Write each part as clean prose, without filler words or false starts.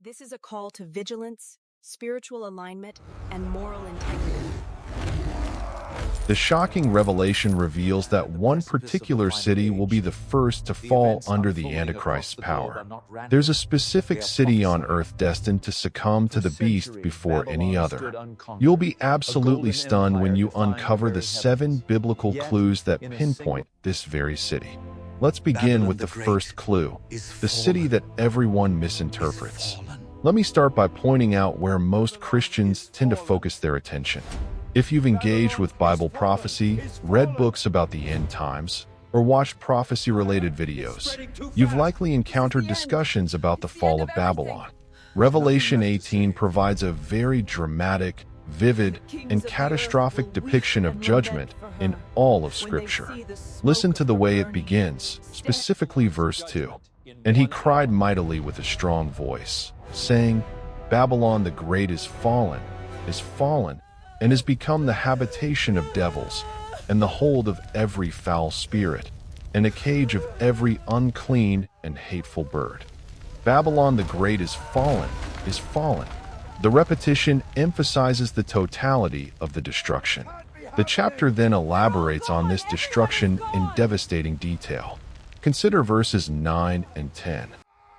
This is a call to vigilance, spiritual alignment, and moral integrity. The shocking revelation reveals that one particular city will be the first to fall under the Antichrist's power. There's a specific city on earth destined to succumb to the beast before any other. You'll be absolutely stunned when you uncover the 7 biblical clues that pinpoint this very city. Let's begin with the first clue, the city that everyone misinterprets. Let me start by pointing out where most Christians tend to focus their attention. If you've engaged with Bible prophecy, read books about the end times, or watched prophecy-related videos, you've likely encountered discussions about the fall of Babylon. Revelation 18 provides a very dramatic, vivid, and catastrophic depiction of judgment in all of Scripture. Listen to the way it begins, specifically verse 2. And he cried mightily with a strong voice, saying, Babylon the Great is fallen, and has become the habitation of devils, and the hold of every foul spirit, and a cage of every unclean and hateful bird. Babylon the Great is fallen. The repetition emphasizes the totality of the destruction. The chapter then elaborates on this destruction in devastating detail. Consider verses 9 and 10.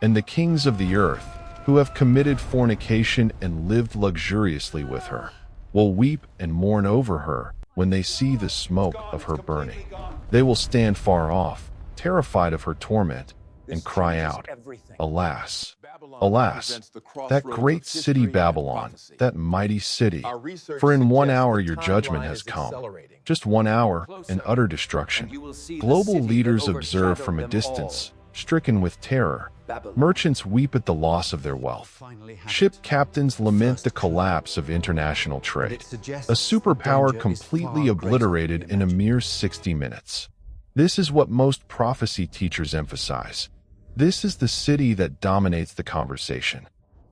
And the kings of the earth, who have committed fornication and lived luxuriously with her, will weep and mourn over her when they see the smoke of her burning. They will stand far off, terrified of her torment, and cry out, Alas, alas, that great city Babylon, that mighty city, for in 1 hour your judgment has come. Just 1 hour, and utter destruction. Global leaders observe from a distance, stricken with terror. Merchants weep at the loss of their wealth. Ship captains lament the collapse of international trade. A superpower completely obliterated in a mere 60 minutes. This is what most prophecy teachers emphasize. This is the city that dominates the conversation.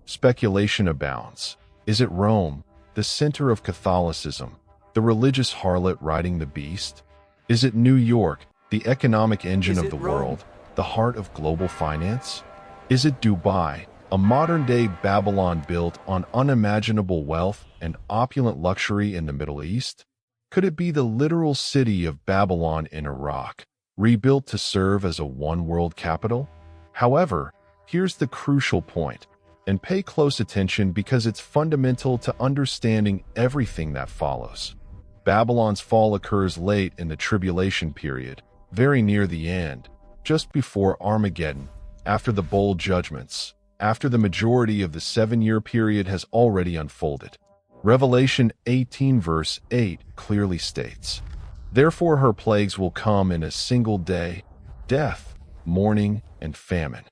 Speculation abounds. Is it Rome, the center of Catholicism, the religious harlot riding the beast? Is it New York, the economic engine of the world, the heart of global finance? Is it Dubai, a modern-day Babylon built on unimaginable wealth and opulent luxury in the Middle East? Could it be the literal city of Babylon in Iraq, rebuilt to serve as a one-world capital? However, here's the crucial point, and pay close attention because it's fundamental to understanding everything that follows. Babylon's fall occurs late in the tribulation period, very near the end, just before Armageddon, after the bowl judgments, after the majority of the 7-year period has already unfolded. Revelation 18 verse 8 clearly states, Therefore her plagues will come in a single day, death, mourning, and famine.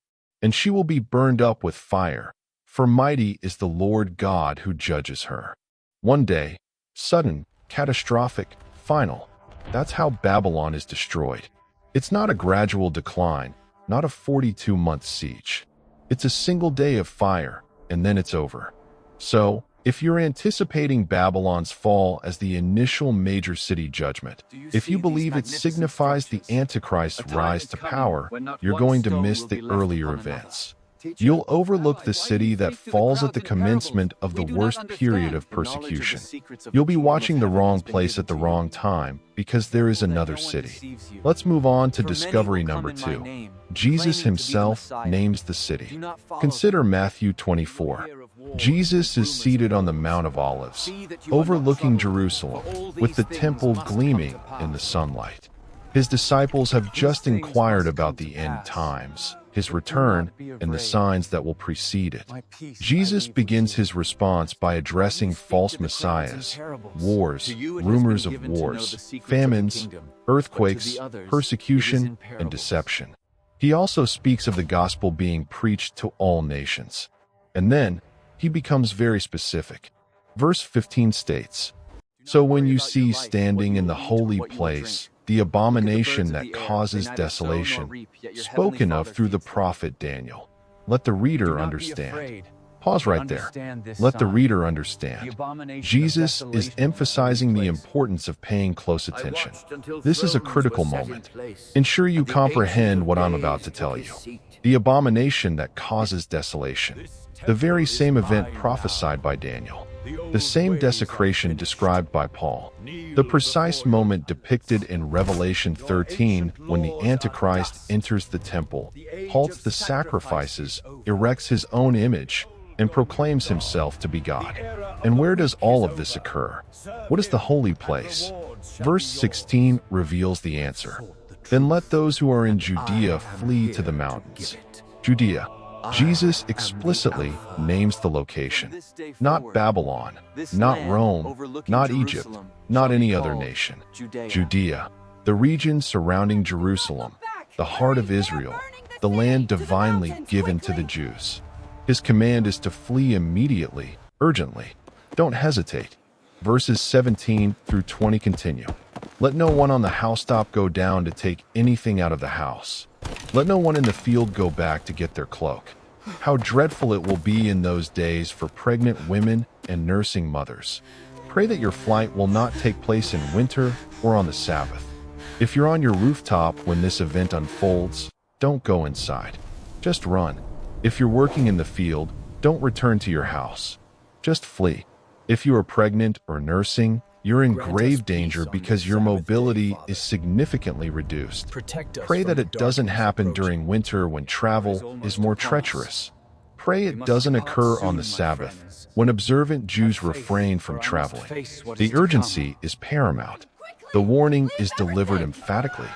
And she will be burned up with fire, for mighty is the Lord God who judges her. One day, sudden, catastrophic, final. That's how Babylon is destroyed. It's not a gradual decline, not a 42-month siege. It's a single day of fire, and then it's over. So, if you're anticipating Babylon's fall as the initial major city judgment, if you believe it signifies the Antichrist's rise to power, you're going to miss the earlier events. You'll overlook the city that falls at the commencement of the worst period of persecution. You'll be watching the wrong place at the wrong time because there is another city. Let's move on to discovery number 2. Jesus himself names the city. Consider Matthew 24. Jesus is seated on the Mount of Olives, overlooking Jerusalem, with the temple gleaming in the sunlight. His disciples have just inquired about the end times, his return, and the signs that will precede it. Jesus begins his response by addressing false messiahs, wars, rumors of wars, famines, earthquakes, persecution, and deception. He also speaks of the gospel being preached to all nations. And then, he becomes very specific. Verse 15 states, So when you see standing in the holy place the abomination that causes desolation, spoken of through the prophet Daniel. Let the reader understand. Pause right there. Let the reader understand. Jesus is emphasizing the importance of paying close attention. This is a critical moment. Ensure you comprehend what I'm about to tell you. The abomination that causes desolation. the very same event prophesied by Daniel, the same desecration described by Paul, the precise moment depicted in Revelation 13 when the Antichrist enters the temple, halts the sacrifices, erects his own image, and proclaims himself to be God. And where does all of this occur? What is the holy place? Verse 16 reveals the answer. Then let those who are in Judea flee to the mountains. Judea. Jesus explicitly names the location. Not Babylon, not Rome, not Egypt, not any other nation. Judea, the region surrounding Jerusalem, the heart of Israel, the land divinely given to the Jews. His command is to flee immediately, urgently. Don't hesitate. Verses 17 through 20 continue. Let no one on the housetop go down to take anything out of the house. Let no one in the field go back to get their cloak. How dreadful it will be in those days for pregnant women and nursing mothers. Pray that your flight will not take place in winter or on the Sabbath. If you're on your rooftop when this event unfolds, don't go inside. Just run. If you're working in the field, don't return to your house. Just flee. If you are pregnant or nursing, you're in grave danger because your mobility is significantly reduced. Pray that it doesn't happen during winter when travel is more treacherous. Pray it doesn't occur on the Sabbath, when observant Jews refrain from traveling. The urgency is paramount. The warning is delivered emphatically.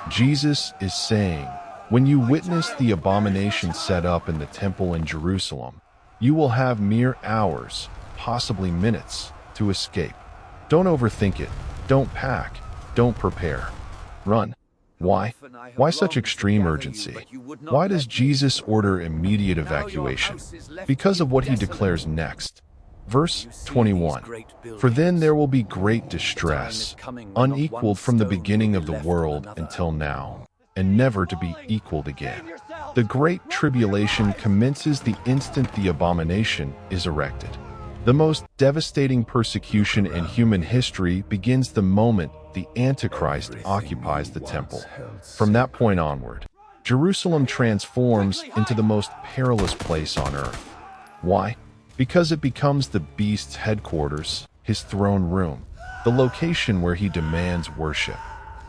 Jesus is saying, when you witness the abomination set up in the temple in Jerusalem, you will have mere hours, possibly minutes, to escape. Don't overthink it. Don't pack. Don't prepare. Run. Why? Why such extreme urgency? Why does Jesus order immediate evacuation? Because of what he declares next. Verse 21. For then there will be great distress, unequaled from the beginning of the world until now, and never to be equaled again. The great tribulation commences the instant the abomination is erected. The most devastating persecution in human history begins the moment the Antichrist occupies the temple. From that point onward, Jerusalem transforms into the most perilous place on earth. Why? Because it becomes the beast's headquarters, his throne room, the location where he demands worship.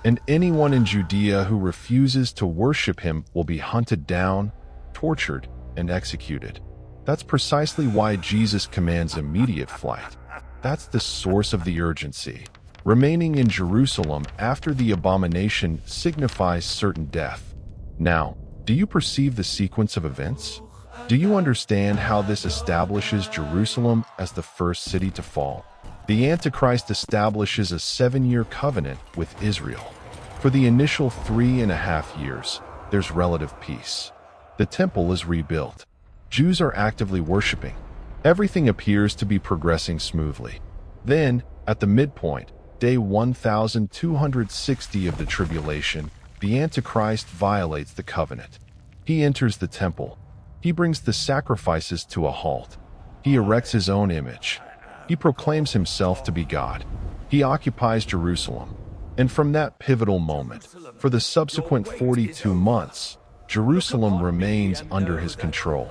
And anyone in Judea who refuses to worship him will be hunted down, tortured, and executed. That's precisely why Jesus commands immediate flight. That's the source of the urgency. Remaining in Jerusalem after the abomination signifies certain death. Now, do you perceive the sequence of events? Do you understand how this establishes Jerusalem as the first city to fall? The Antichrist establishes a 7-year covenant with Israel. For the initial 3.5 years, there's relative peace. The temple is rebuilt. Jews are actively worshiping. Everything appears to be progressing smoothly. Then, at the midpoint, day 1260 of the tribulation, the Antichrist violates the covenant. He enters the temple. He brings the sacrifices to a halt. He erects his own image. He proclaims himself to be God. He occupies Jerusalem. And from that pivotal moment, for the subsequent 42 months, Jerusalem remains under his control.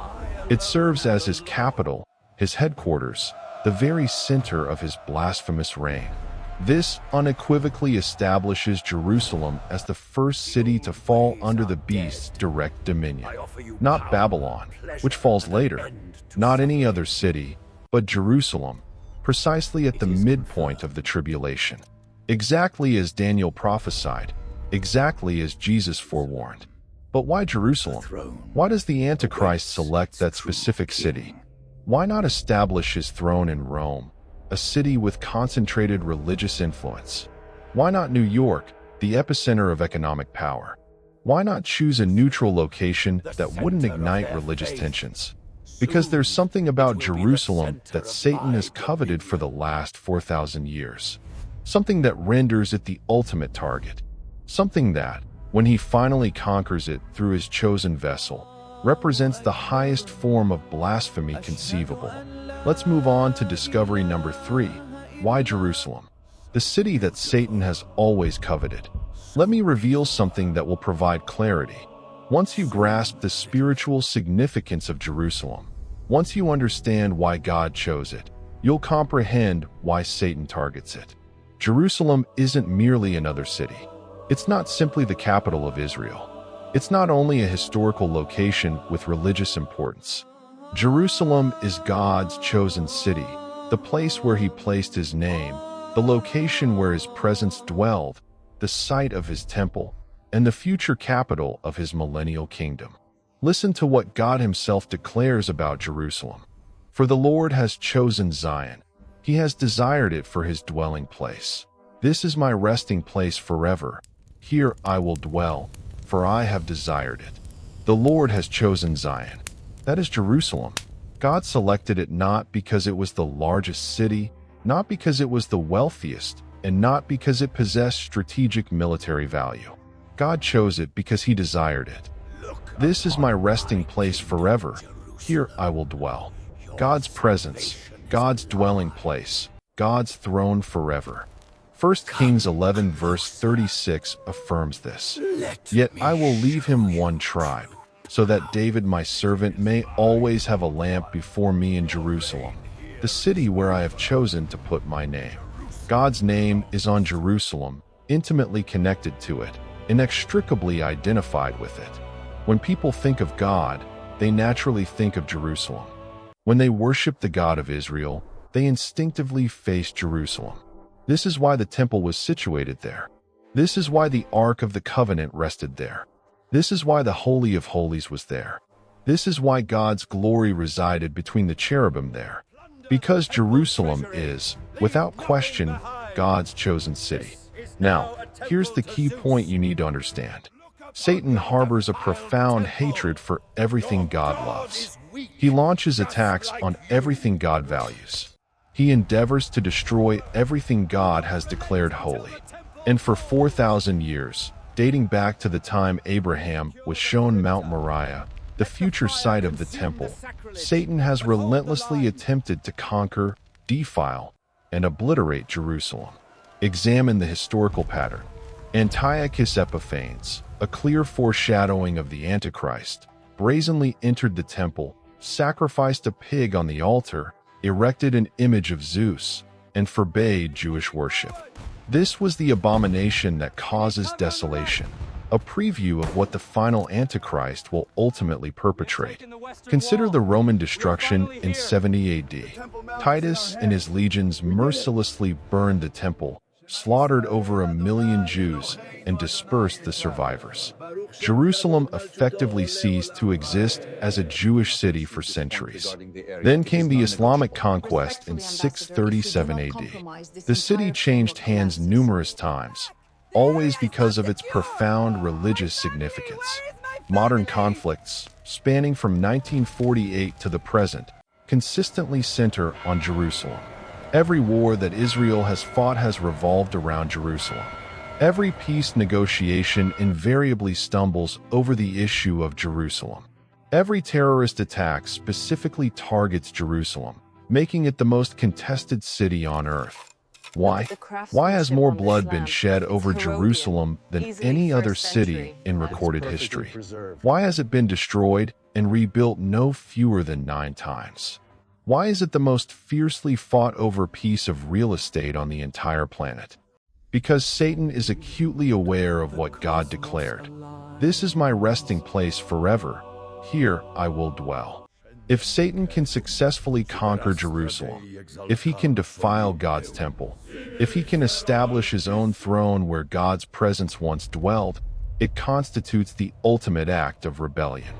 It serves as his capital, his headquarters, the very center of his blasphemous reign. This unequivocally establishes Jerusalem as the first city to fall under the beast's direct dominion. Not Babylon, which falls later, not any other city, but Jerusalem, precisely at the midpoint of the tribulation. Exactly as Daniel prophesied, exactly as Jesus forewarned. But why Jerusalem? Why does the Antichrist select that specific city? Why not establish his throne in Rome, a city with concentrated religious influence? Why not New York, the epicenter of economic power? Why not choose a neutral location that wouldn't ignite religious tensions? Because there's something about Jerusalem that Satan has coveted for the last 4,000 years. Something that renders it the ultimate target. Something that, when he finally conquers it through his chosen vessel, represents the highest form of blasphemy conceivable. Let's move on to discovery number 3. Why Jerusalem? The city that Satan has always coveted. Let me reveal something that will provide clarity. Once you grasp the spiritual significance of Jerusalem, Once you understand why God chose it, you'll comprehend why Satan targets it. Jerusalem isn't merely another city. It's not simply the capital of Israel. It's not only a historical location with religious importance. Jerusalem is God's chosen city, the place where He placed His name, the location where His presence dwelled, the site of His temple, and the future capital of His millennial kingdom. Listen to what God Himself declares about Jerusalem. For the Lord has chosen Zion. He has desired it for His dwelling place. This is my resting place forever. Here I will dwell, for I have desired it. The Lord has chosen Zion. That is Jerusalem. God selected it not because it was the largest city, not because it was the wealthiest, and not because it possessed strategic military value. God chose it because He desired it. This is my resting place forever. Here I will dwell. God's presence, God's dwelling place, God's throne forever. 1 Kings 11 verse 36 affirms this. Yet I will leave him one tribe, so that David my servant may always have a lamp before me in Jerusalem, the city where I have chosen to put my name. God's name is on Jerusalem, intimately connected to it, inextricably identified with it. When people think of God, they naturally think of Jerusalem. When they worship the God of Israel, they instinctively face Jerusalem. This is why the temple was situated there. This is why the Ark of the Covenant rested there. This is why the Holy of Holies was there. This is why God's glory resided between the cherubim there. Because Jerusalem is, without question, God's chosen city. Now, here's the key point you need to understand. Satan harbors a profound hatred for everything God loves. He launches attacks on everything God values. He endeavors to destroy everything God has declared holy. And for 4,000 years, dating back to the time Abraham was shown Mount Moriah, the future site of the temple, Satan has relentlessly attempted to conquer, defile, and obliterate Jerusalem. Examine the historical pattern. Antiochus Epiphanes, a clear foreshadowing of the Antichrist, brazenly entered the temple, sacrificed a pig on the altar, erected an image of Zeus, and forbade Jewish worship. This was the abomination that causes desolation, a preview of what the final Antichrist will ultimately perpetrate. Consider the Roman destruction in 70 AD. Titus and his legions mercilessly burned the temple, slaughtered over 1 million Jews, and dispersed the survivors. Jerusalem effectively ceased to exist as a Jewish city for centuries. Then came the Islamic conquest in 637 AD. The city changed hands numerous times, always because of its profound religious significance. Modern conflicts, spanning from 1948 to the present, consistently center on Jerusalem. Every war that Israel has fought has revolved around Jerusalem. Every peace negotiation invariably stumbles over the issue of Jerusalem. Every terrorist attack specifically targets Jerusalem, making it the most contested city on earth. Why? Why has more blood been shed over Jerusalem than any other city in recorded history? Why has it been destroyed and rebuilt no fewer than 9 times? Why is it the most fiercely fought over piece of real estate on the entire planet? Because Satan is acutely aware of what God declared. This is my resting place forever. Here I will dwell. If Satan can successfully conquer Jerusalem, if he can defile God's temple, if he can establish his own throne where God's presence once dwelled, it constitutes the ultimate act of rebellion,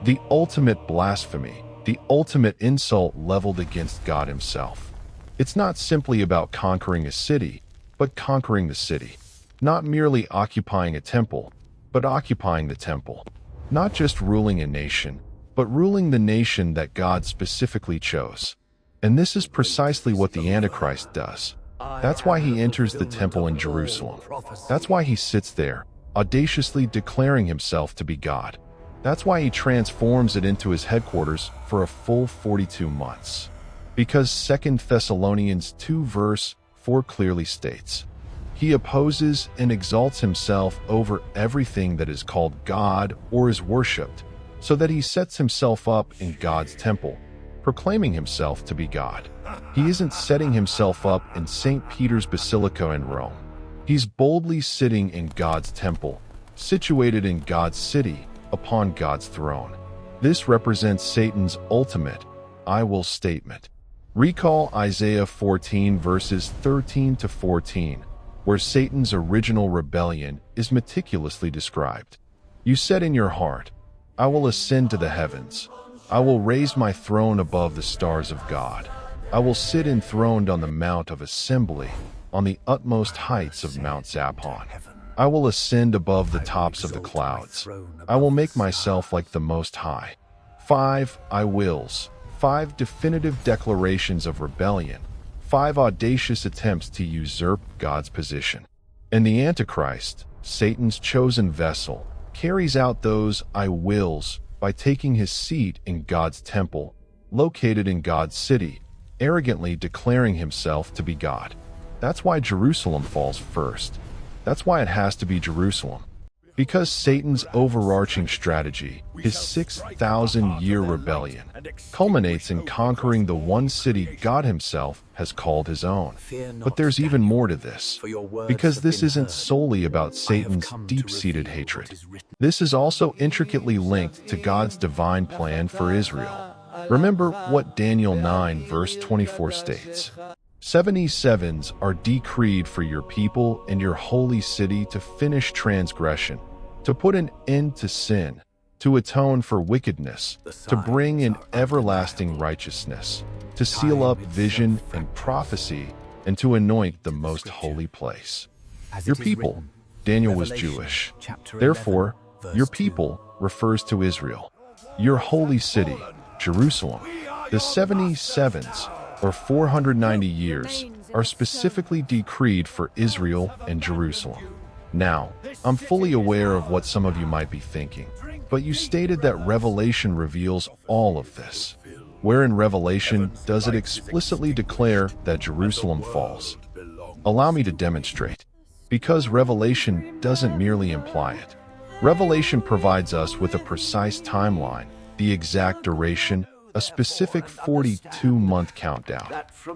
the ultimate blasphemy, the ultimate insult leveled against God himself. It's not simply about conquering a city, but conquering the city. Not merely occupying a temple, but occupying the temple. Not just ruling a nation, but ruling the nation that God specifically chose. And this is precisely what the Antichrist does. That's why he enters the temple in Jerusalem. That's why he sits there, audaciously declaring himself to be God. That's why he transforms it into his headquarters for a full 42 months. Because 2 Thessalonians 2 verse 4 clearly states, he opposes and exalts himself over everything that is called God or is worshipped, so that he sets himself up in God's temple, proclaiming himself to be God. He isn't setting himself up in St. Peter's Basilica in Rome. He's boldly sitting in God's temple, situated in God's city, upon God's throne. This represents Satan's ultimate "I will" statement. Recall Isaiah 14 verses 13 to 14, where Satan's original rebellion is meticulously described. You said in your heart, "I will ascend to the heavens. I will raise my throne above the stars of God. I will sit enthroned on the mount of assembly, on the utmost heights of Mount Zaphon. I will ascend above the tops of the clouds. I will make myself like the Most High." 5 "I wills," 5 definitive declarations of rebellion, 5 audacious attempts to usurp God's position. And the Antichrist, Satan's chosen vessel, carries out those "I wills" by taking his seat in God's temple, located in God's city, arrogantly declaring himself to be God. That's why Jerusalem falls first. That's why it has to be Jerusalem. Because Satan's overarching strategy, his 6,000-year rebellion, culminates in conquering the one city God himself has called his own. But there's even more to this, because this isn't solely about Satan's deep-seated hatred. This is also intricately linked to God's divine plan for Israel. Remember what Daniel 9 verse 24 states. 77s are decreed for your people and your holy city to finish transgression, to put an end to sin, to atone for wickedness, to bring in everlasting righteousness, to seal up vision and prophecy, and to anoint the most holy place. Your people, Daniel was Jewish. Therefore, your people refers to Israel. Your holy city, Jerusalem. The 77s, or 490 years, are specifically decreed for Israel and Jerusalem. Now, I'm fully aware of what some of you might be thinking, but you stated that Revelation reveals all of this. Where in Revelation does it explicitly declare that Jerusalem falls? Allow me to demonstrate. Because Revelation doesn't merely imply it. Revelation provides us with a precise timeline, the exact duration, a specific 42-month countdown.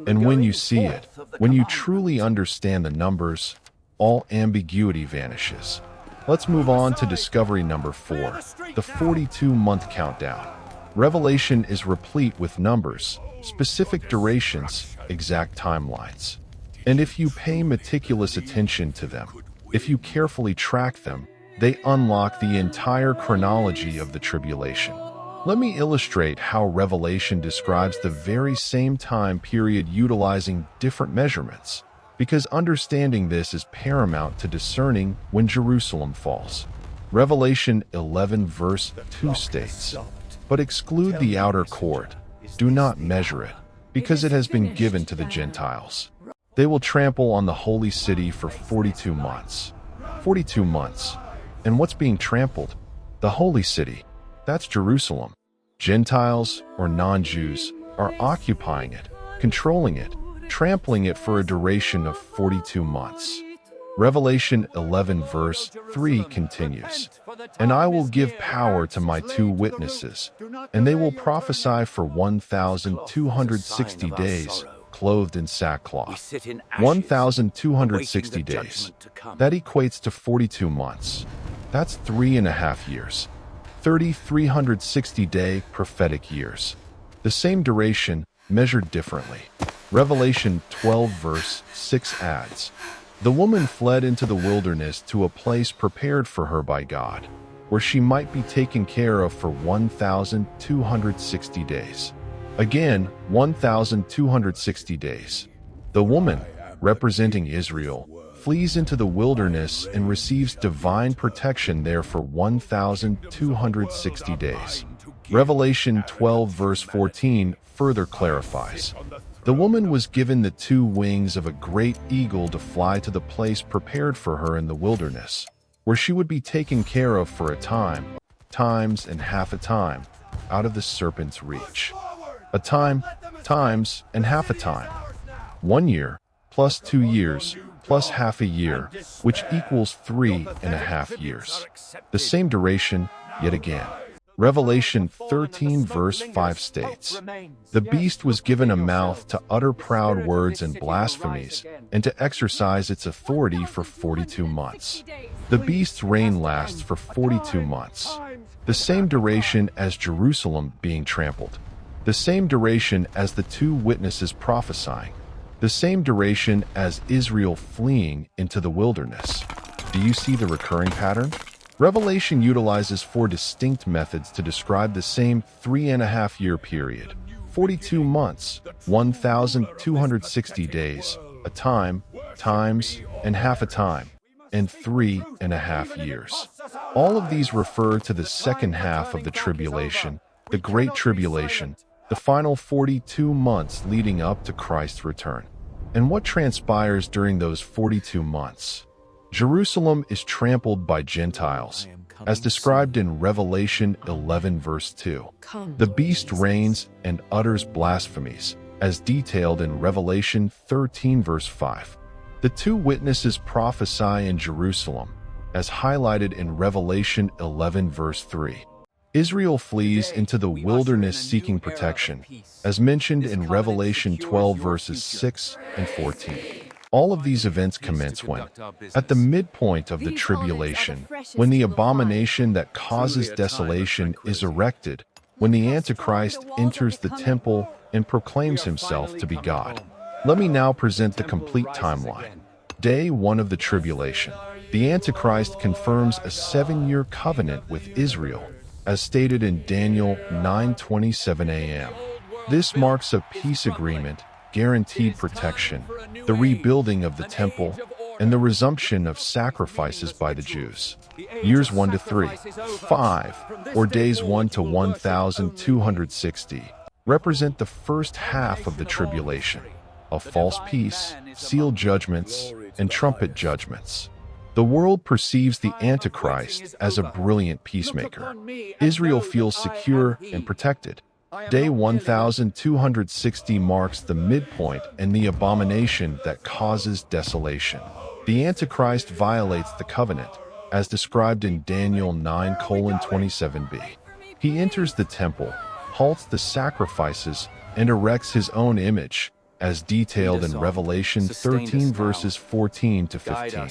And when you see it, when you truly understand the numbers, all ambiguity vanishes. Let's move on to discovery number 4, the 42-month countdown. Revelation is replete with numbers, specific durations, exact timelines. And if you pay meticulous attention to them, if you carefully track them, they unlock the entire chronology of the tribulation. Let me illustrate how Revelation describes the very same time period utilizing different measurements, because understanding this is paramount to discerning when Jerusalem falls. Revelation 11 verse 2 states, "But exclude the outer court, do not measure it, because it has been given to the Gentiles. They will trample on the holy city for 42 months. 42 months. And what's being trampled? The holy city. That's Jerusalem. Gentiles, or non-Jews, are occupying it, controlling it, trampling it for a duration of 42 months. Revelation 11 verse 3 continues, "And I will give power to my 2 witnesses, and they will prophesy for 1,260 days, clothed in sackcloth." 1,260 days. That equates to 42 months. That's 3.5 years. 360-day prophetic years. The same duration, measured differently. Revelation 12 verse 6 adds, "The woman fled into the wilderness to a place prepared for her by God, where she might be taken care of for 1,260 days. Again, 1,260 days. The woman, representing Israel, flees into the wilderness and receives divine protection there for 1,260 days. Revelation 12 verse 14 further clarifies, "The woman was given the 2 wings of a great eagle to fly to the place prepared for her in the wilderness, where she would be taken care of for a time, times and half a time, out of the serpent's reach." A time, times, and half a time. 1 year, plus 2 years, plus half a year, which equals 3.5 years. The same duration, yet again. Revelation 13 verse 5 states, "The beast was given a mouth to utter proud words and blasphemies, and to exercise its authority for 42 months." The beast's reign lasts for 42 months, the same duration as Jerusalem being trampled, the same duration as the two witnesses prophesying, the same duration as Israel fleeing into the wilderness. Do you see the recurring pattern? Revelation utilizes four distinct methods to describe the same 3.5-year period: 42 months, 1,260 days, a time, times, and half a time, and 3.5 years. All of these refer to the second half of the tribulation, the Great Tribulation, the final 42 months leading up to Christ's return. And what transpires during those 42 months? Jerusalem is trampled by Gentiles, as described in Revelation 11 verse 2. The beast reigns and utters blasphemies, as detailed in Revelation 13 verse 5. The two witnesses prophesy in Jerusalem, as highlighted in Revelation 11 verse 3. Israel flees into the wilderness seeking protection, as mentioned in Revelation 12 verses 6 and 14. All of these events commence when, at the midpoint of the tribulation, when the abomination that causes desolation is erected, when the Antichrist enters the temple and proclaims himself to be God. Let me now present the complete timeline. Day 1 of the tribulation. The Antichrist confirms a 7-year covenant with Israel, as stated in Daniel 9:27 a.m. This marks a peace agreement, guaranteed protection, the rebuilding of the temple, and the resumption of sacrifices by the Jews. Years 1 to 3, 5, or days 1 to 1,260, represent the first half of the tribulation, of false peace, sealed judgments, and trumpet judgments. The world perceives the Antichrist as a brilliant peacemaker. Israel feels secure and protected. Day 1,260 marks the midpoint and the abomination that causes desolation. The Antichrist violates the covenant, as described in Daniel 9:27b. He enters the temple, halts the sacrifices, and erects his own image, as detailed in Revelation 13 verses 14 to 15.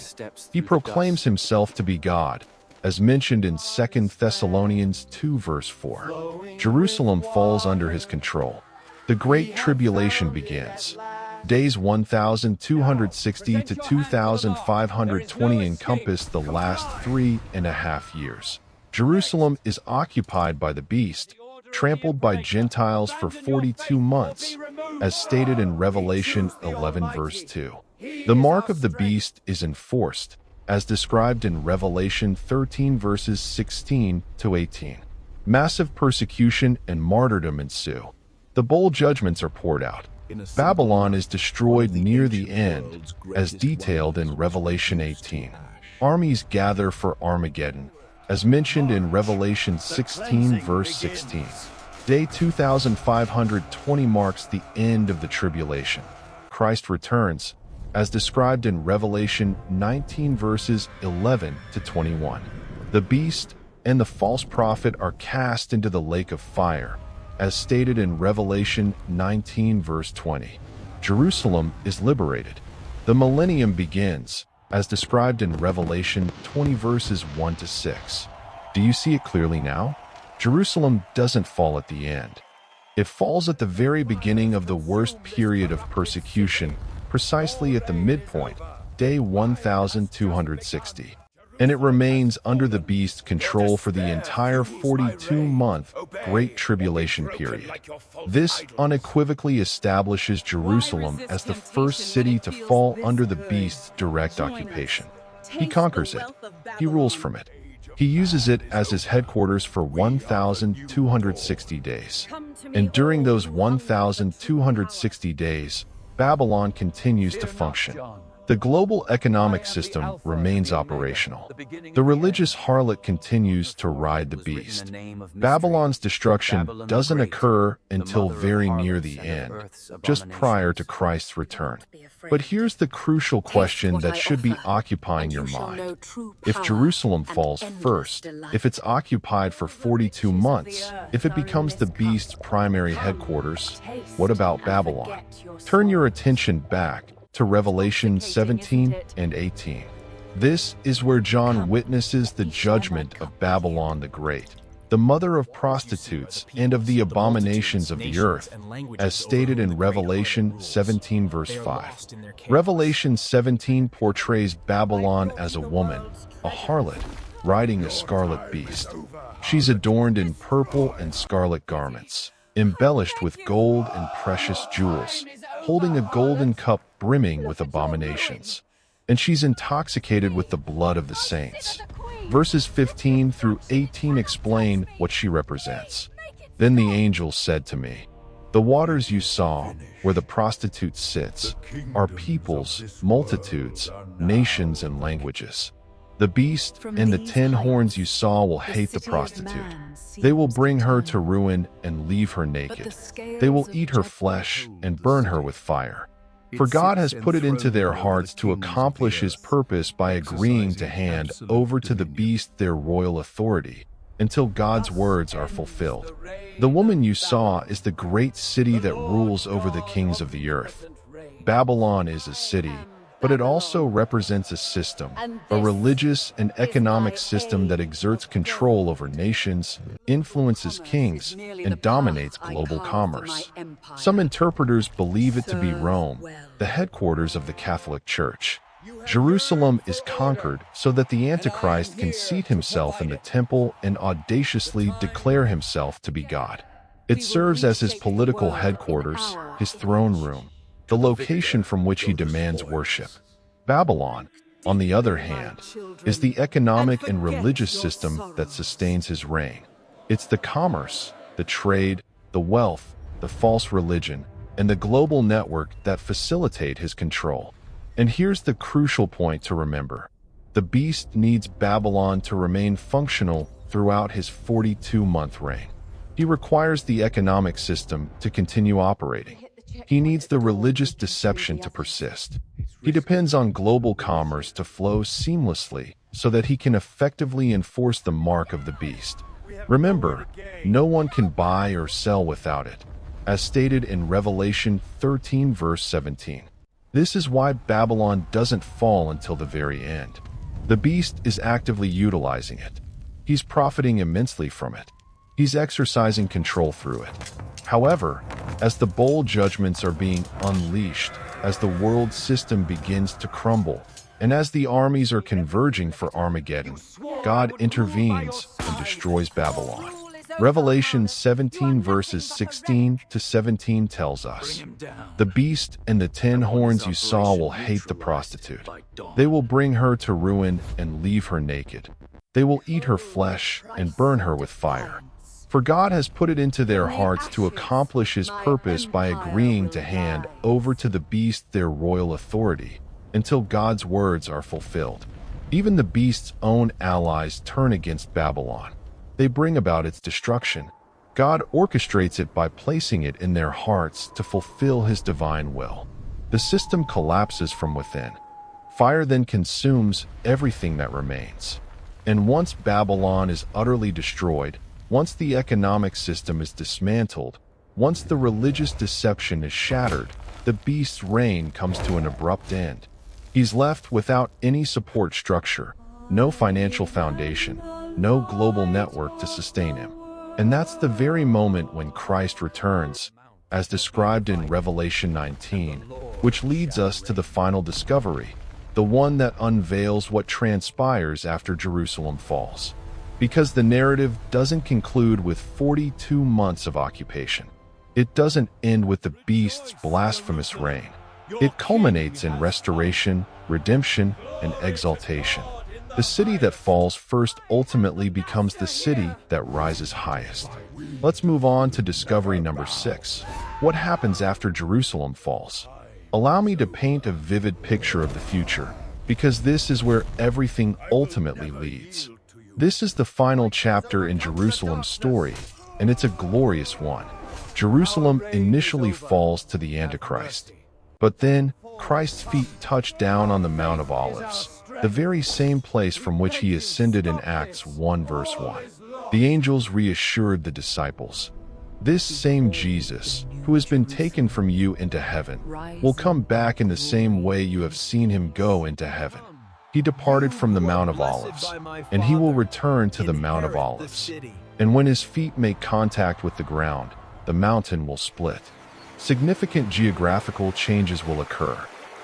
He proclaims himself to be God, as mentioned in 2 Thessalonians 2 verse 4. Jerusalem falls under his control. The Great Tribulation begins. Days 1,260 to 2,520 encompass the last 3.5 years. Jerusalem is occupied by the beast, trampled by Gentiles for 42 months, as stated in Revelation 11 verse 2. The mark of the beast is enforced, as described in Revelation 13 verses 16 to 18. Massive persecution and martyrdom ensue. The bowl judgments are poured out. Babylon is destroyed near the end, as detailed in Revelation 18. Armies gather for Armageddon, as mentioned in Revelation 16 verse 16. Day 2520 marks the end of the tribulation. Christ returns, as described in Revelation 19 verses 11 to 21. The beast and the false prophet are cast into the lake of fire, as stated in Revelation 19 verse 20. Jerusalem is liberated. The millennium begins, as described in Revelation 20 verses 1 to 6. Do you see it clearly now? Jerusalem doesn't fall at the end. It falls at the very beginning of the worst period of persecution, precisely at the midpoint, day 1,260. And it remains under the beast's control for the entire 42-month Great Tribulation period. This unequivocally establishes Jerusalem as the first city to fall under the beast's direct occupation. He conquers it. He rules from it. He uses it as his headquarters for 1,260 days. And during those 1,260 days, Babylon continues to function. The global economic system remains operational. The religious harlot continues to ride the beast. Babylon's destruction doesn't occur until very near the end, just prior to Christ's return. But here's the crucial question that should be occupying your mind. If Jerusalem falls first, if it's occupied for 42 months, if it becomes the beast's primary headquarters, what about Babylon? Turn your attention back to Revelation 17 and 18. This is where John witnesses the judgment of Babylon the Great, the mother of prostitutes and of the abominations of the earth, as stated in Revelation 17 verse 5. Revelation 17 portrays Babylon as a woman, a harlot, riding a scarlet beast. She's adorned in purple and scarlet garments, embellished with gold and precious jewels, holding a golden cup brimming with abominations. And she's intoxicated with the blood of the saints. Verses 15 through 18 explain what she represents. Then the angel said to me, "The waters you saw, where the prostitute sits, are peoples, multitudes, nations, and languages. The beast and the 10 horns you saw will hate the prostitute. They will bring her to ruin and leave her naked. They will eat her flesh and burn her with fire. For God has put it into their hearts to accomplish his purpose by agreeing to hand over to the beast their royal authority, until God's words are fulfilled. The woman you saw is the great city that rules over the kings of the earth." Babylon is a city, but it also represents a system, a religious and economic system that exerts control over nations, influences kings, and dominates global commerce. Some interpreters believe it to be Rome, the headquarters of the Catholic Church. Jerusalem is conquered so that the Antichrist can seat himself in the temple and audaciously declare himself to be God. It serves as his political headquarters, his throne room, the location from which he demands worship. Babylon, on the other hand, is the economic and religious system that sustains his reign. It's the commerce, the trade, the wealth, the false religion, and the global network that facilitate his control. And here's the crucial point to remember. The beast needs Babylon to remain functional throughout his 42-month reign. He requires the economic system to continue operating. He needs the religious deception to persist. He depends on global commerce to flow seamlessly so that he can effectively enforce the mark of the beast. Remember, no one can buy or sell without it, as stated in Revelation 13 verse 17. This is why Babylon doesn't fall until the very end. The beast is actively utilizing it. He's profiting immensely from it. He's exercising control through it. However, as the bowl judgments are being unleashed, as the world system begins to crumble, and as the armies are converging for Armageddon, God intervenes and destroys Babylon. Revelation 17 verses 16 to 17 tells us, "The beast and the 10 horns you saw will hate the prostitute. They will bring her to ruin and leave her naked. They will eat her flesh and burn her with fire. For God has put it into their hearts to accomplish his purpose by agreeing to hand over to the beast their royal authority, until God's words are fulfilled." Even the beast's own allies turn against Babylon. They bring about its destruction. God orchestrates it by placing it in their hearts to fulfill his divine will. The system collapses from within. Fire then consumes everything that remains. And once Babylon is utterly destroyed, once the economic system is dismantled, once the religious deception is shattered, the beast's reign comes to an abrupt end. He's left without any support structure, no financial foundation, no global network to sustain him. And that's the very moment when Christ returns, as described in Revelation 19, which leads us to the final discovery, the one that unveils what transpires after Jerusalem falls. Because the narrative doesn't conclude with 42 months of occupation. It doesn't end with the beast's blasphemous reign. It culminates in restoration, redemption, and exaltation. The city that falls first ultimately becomes the city that rises highest. Let's move on to discovery number 6. What happens after Jerusalem falls? Allow me to paint a vivid picture of the future, because this is where everything ultimately leads. This is the final chapter in Jerusalem's story, and it's a glorious one. Jerusalem initially falls to the Antichrist. But then, Christ's feet touch down on the Mount of Olives, the very same place from which he ascended in Acts 1 verse 1. The angels reassured the disciples, "This same Jesus, who has been taken from you into heaven, will come back in the same way you have seen him go into heaven." He departed from the Mount of Olives, and he will return to the Mount of Olives. And when his feet make contact with the ground, the mountain will split. Significant geographical changes will occur.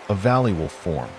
A valley will form.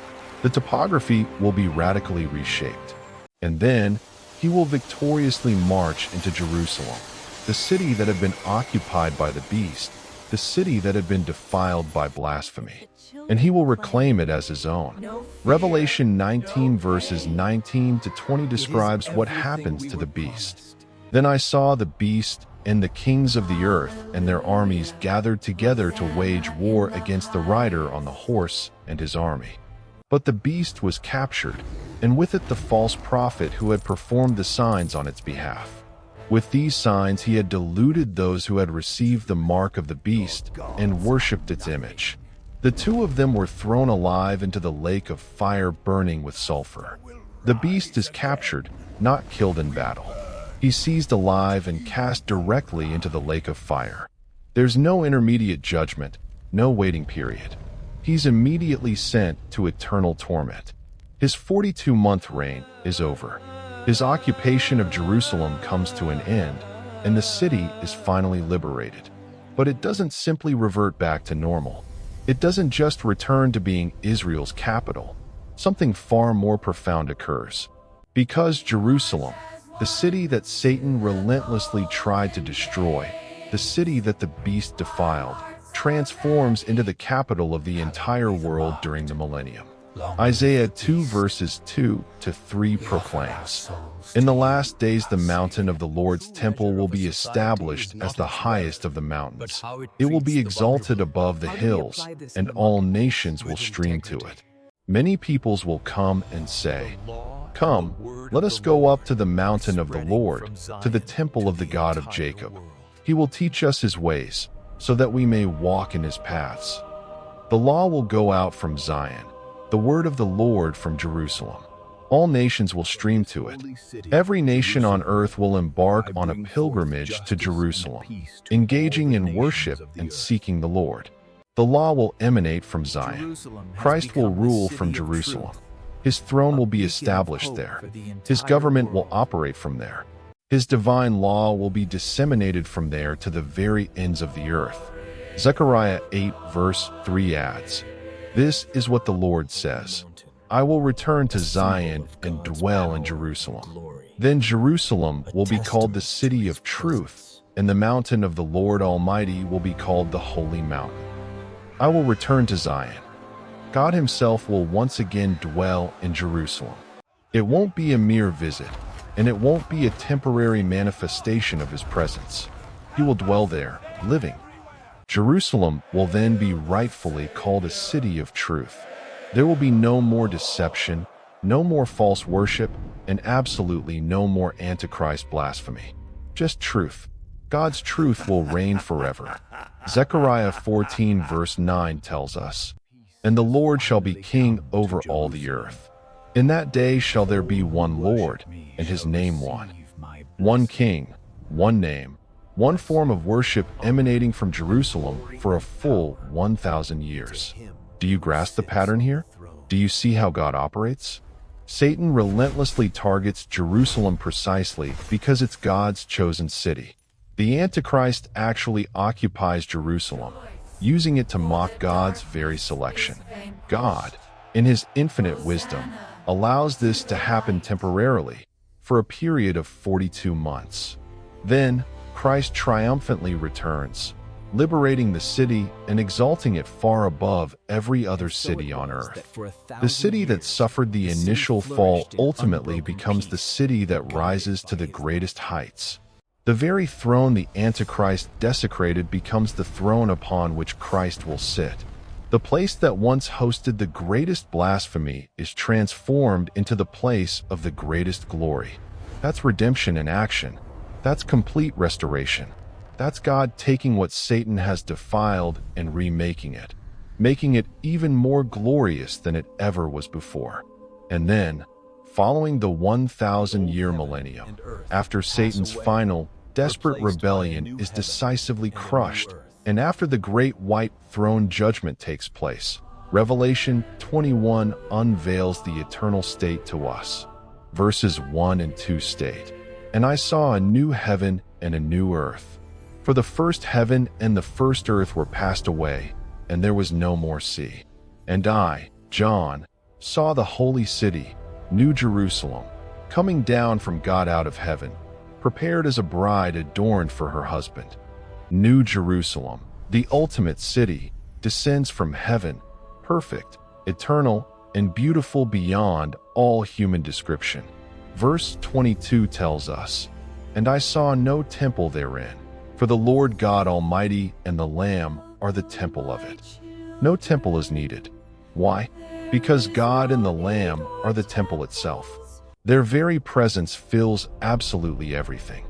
The topography will be radically reshaped. And then, he will victoriously march into Jerusalem, the city that had been occupied by the beast, the city that had been defiled by blasphemy. And he will reclaim it as his own. Revelation 19 verses 19 to 20 describes what happens to the beast. "Then I saw the beast and the kings of the earth and their armies gathered together to wage war against the rider on the horse and his army. But the beast was captured, and with it the false prophet who had performed the signs on its behalf. With these signs he had deluded those who had received the mark of the beast and worshipped its image. The two of them were thrown alive into the lake of fire burning with sulfur. The beast is captured, not killed in battle. He's seized alive and cast directly into the lake of fire. There's no intermediate judgment, no waiting period. He's immediately sent to eternal torment. His 42-month reign is over. His occupation of Jerusalem comes to an end, and the city is finally liberated. But it doesn't simply revert back to normal. It doesn't just return to being Israel's capital. Something far more profound occurs. Because Jerusalem, the city that Satan relentlessly tried to destroy, the city that the beast defiled, transforms into the capital of the entire world during the millennium. Isaiah 2 verses 2 to 3 proclaims, "In the last days the mountain of the Lord's temple will be established as the highest of the mountains. It will be exalted above the hills, and all nations will stream to it. Many peoples will come and say, 'Come, let us go up to the mountain of the Lord, to the temple of the God of Jacob. He will teach us his ways, so that we may walk in his paths.' The law will go out from Zion, the word of the Lord from Jerusalem. All nations will stream to it. Every nation on earth will embark on a pilgrimage to Jerusalem, engaging in worship and seeking the Lord. The law will emanate from Zion. Christ will rule from Jerusalem. His throne will be established there. His government will operate from there. His divine law will be disseminated from there to the very ends of the earth." Zechariah 8 verse 3 adds, "This is what the Lord says. I will return to Zion and dwell in Jerusalem. Then Jerusalem will be called the city of truth, and the mountain of the Lord Almighty will be called the Holy Mountain." I will return to Zion. God himself will once again dwell in Jerusalem. It won't be a mere visit, and it won't be a temporary manifestation of his presence. He will dwell there, living. Jerusalem will then be rightfully called a city of truth. There will be no more deception, no more false worship, and absolutely no more Antichrist blasphemy. Just truth. God's truth will reign forever. Zechariah 14 verse 9 tells us, "And the Lord shall be king over all the earth. In that day shall there be one Lord, and his name one. One king, one name, one form of worship emanating from Jerusalem for a full 1,000 years." Do you grasp the pattern here? Do you see how God operates? Satan relentlessly targets Jerusalem precisely because it's God's chosen city. The Antichrist actually occupies Jerusalem, using it to mock God's very selection. God, in his infinite wisdom, allows this to happen temporarily, for a period of 42 months. Then, Christ triumphantly returns, liberating the city and exalting it far above every other city on earth. The city that suffered the initial fall ultimately becomes the city that rises to the greatest heights. The very throne the Antichrist desecrated becomes the throne upon which Christ will sit. The place that once hosted the greatest blasphemy is transformed into the place of the greatest glory. That's redemption in action. That's complete restoration. That's God taking what Satan has defiled and remaking it, making it even more glorious than it ever was before. And then, following the 1,000-year millennium, after Satan's final, desperate rebellion is decisively crushed, and after the great white throne judgment takes place, Revelation 21 unveils the eternal state to us. Verses 1 and 2 state, "And I saw a new heaven and a new earth. For the first heaven and the first earth were passed away, and there was no more sea. And I, John, saw the holy city, New Jerusalem, coming down from God out of heaven, prepared as a bride adorned for her husband." New Jerusalem, the ultimate city, descends from heaven, perfect, eternal, and beautiful beyond all human description. Verse 22 tells us, "And I saw no temple therein, for the Lord God Almighty and the Lamb are the temple of it." No temple is needed. Why? Because God and the Lamb are the temple itself. Their very presence fills absolutely everything.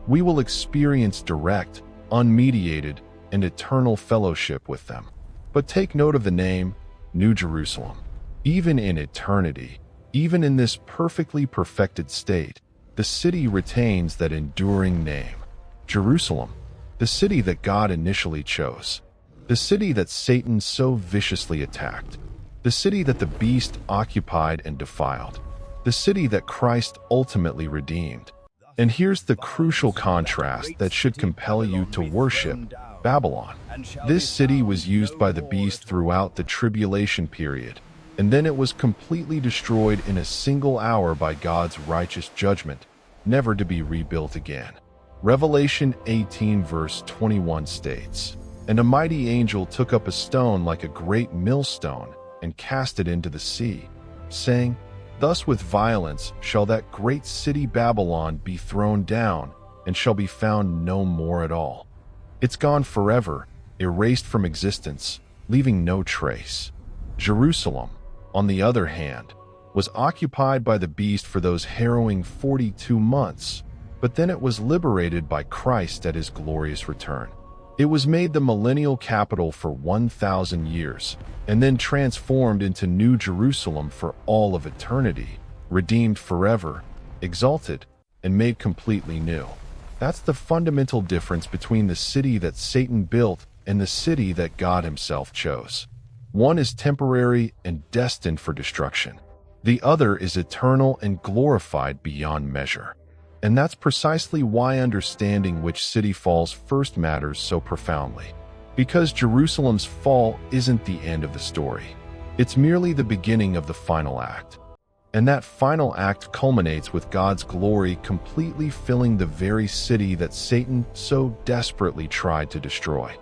We will experience direct, unmediated, and eternal fellowship with them. But take note of the name, New Jerusalem. Even in eternity, even in this perfectly perfected state, the city retains that enduring name. Jerusalem, the city that God initially chose. The city that Satan so viciously attacked. The city that the beast occupied and defiled. The city that Christ ultimately redeemed. And here's the crucial contrast that should compel you to worship Babylon. This city was used by the beast throughout the tribulation period, and then it was completely destroyed in a single hour by God's righteous judgment, never to be rebuilt again. Revelation 18 verse 21 states, "And a mighty angel took up a stone like a great millstone and cast it into the sea, saying, Thus with violence shall that great city Babylon be thrown down, and shall be found no more at all." It's gone forever, erased from existence, leaving no trace. Jerusalem, on the other hand, was occupied by the beast for those harrowing 42 months, but then it was liberated by Christ at his glorious return. It was made the millennial capital for 1,000 years, and then transformed into New Jerusalem for all of eternity, redeemed forever, exalted, and made completely new. That's the fundamental difference between the city that Satan built and the city that God himself chose. One is temporary and destined for destruction. The other is eternal and glorified beyond measure. And that's precisely why understanding which city falls first matters so profoundly. Because Jerusalem's fall isn't the end of the story. It's merely the beginning of the final act. And that final act culminates with God's glory completely filling the very city that Satan so desperately tried to destroy.